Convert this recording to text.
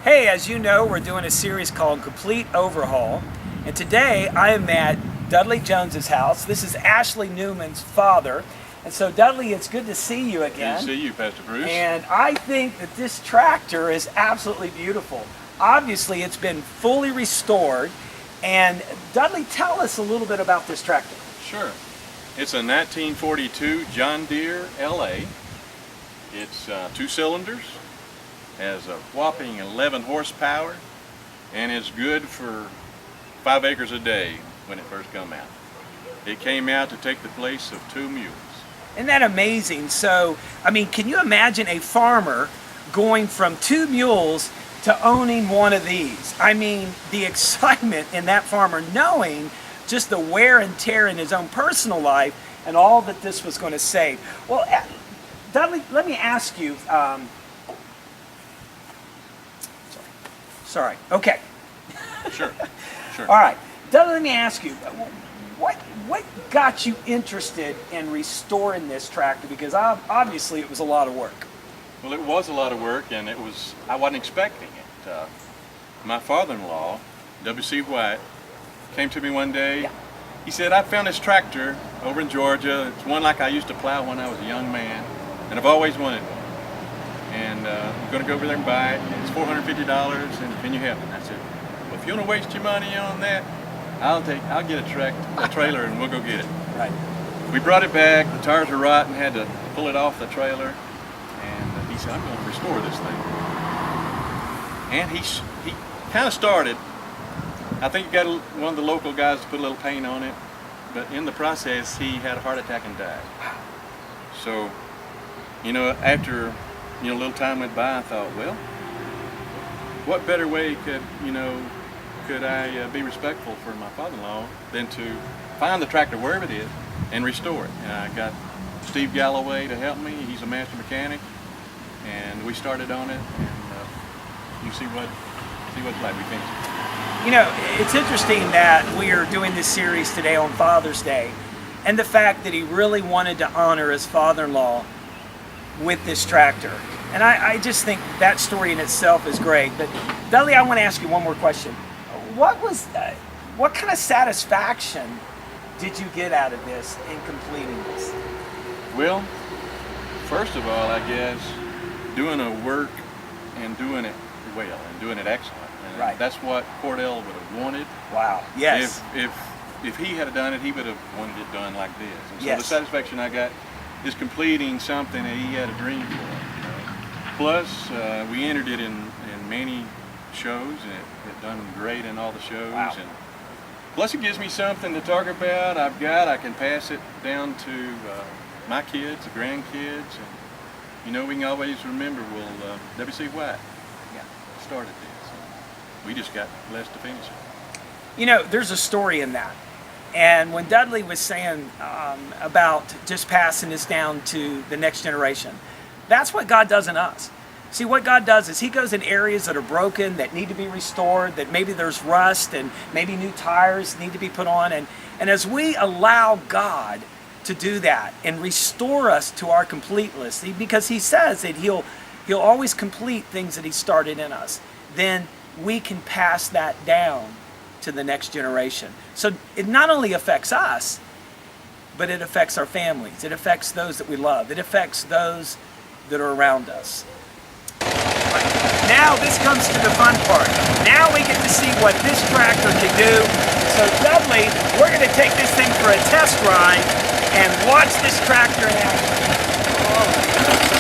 Hey, as you know, we're doing a series called Complete Overhaul, and today I am at Dudley Jones's house. This is Ashley Newman's father, and so Dudley, it's good to see you again. Good to see you, Pastor Bruce. And I think that this tractor is absolutely beautiful. Obviously, it's been fully restored, and Dudley, tell us a little bit about this tractor. Sure. It's a 1942 John Deere LA. It's 2 cylinders. Has a whopping 11 horsepower and is good for 5 acres a day when it first come out. It came out to take the place of 2 mules. Isn't that amazing? So, I mean, can you imagine a farmer going from 2 mules to owning one of these? I mean, the excitement in that farmer knowing just the wear and tear in his own personal life and all that this was going to save. Well, Dudley, let me ask you, Sorry. Okay. Sure. All right. Dudley, let me ask you, what got you interested in restoring this tractor? Because obviously it was a lot of work. Well, it was a lot of work, and I wasn't expecting it. My father-in-law, W.C. White, came to me one day. Yeah. He said, "I found this tractor over in Georgia. It's one like I used to plow when I was a young man, and I've always wanted one. And I'm going to go over there and buy it. It's $450, and can you help me?" And I said, "Well, if you want to waste your money on that, I'll get a trailer and we'll go get it." Right. We brought it back. The tires were rotten. Had to pull it off the trailer, and he said, "I'm going to restore this thing." And he kind of started. I think he got one of the local guys to put a little paint on it, but in the process, he had a heart attack and died. So, after a little time went by, I thought, well, what better way could I be respectful for my father-in-law than to find the tractor wherever it is and restore it? And I got Steve Galloway to help me. He's a master mechanic, and we started on it. And you see what it's like. We finished it. It's interesting that we are doing this series today on Father's Day, and the fact that he really wanted to honor his father-in-law with this tractor. And I just think that story in itself is great. But Dudley, I want to ask you one more question. What kind of satisfaction did you get out of this in completing this? Well, first of all, I guess doing a work and doing it well and doing it excellent. And right. That's what Cordell would have wanted. Wow. Yes. If he had done it, he would have wanted it done like this. And so yes. the satisfaction I got is completing something that he had a dream for. Plus, we entered it in many shows, and it done great in all the shoes. Wow. And plus, it gives me something to talk about. I can pass it down to my kids, the grandkids, and we can always remember. Well, W.C. White started this. We just got blessed to finish it. There's a story in that. And when Dudley was saying about just passing this down to the next generation, that's what God does in us. See, what God does is he goes in areas that are broken, that need to be restored, that maybe there's rust and maybe new tires need to be put on. And as we allow God to do that and restore us to our completeness, because he says that he'll always complete things that he started in us, then we can pass that down to the next generation. So it not only affects us, but it affects our families. It affects those that we love. It affects those that are around us. Now this comes to the fun part. Now we get to see what this tractor can do. So Dudley, we're going to take this thing for a test ride and watch this tractor in action. Oh.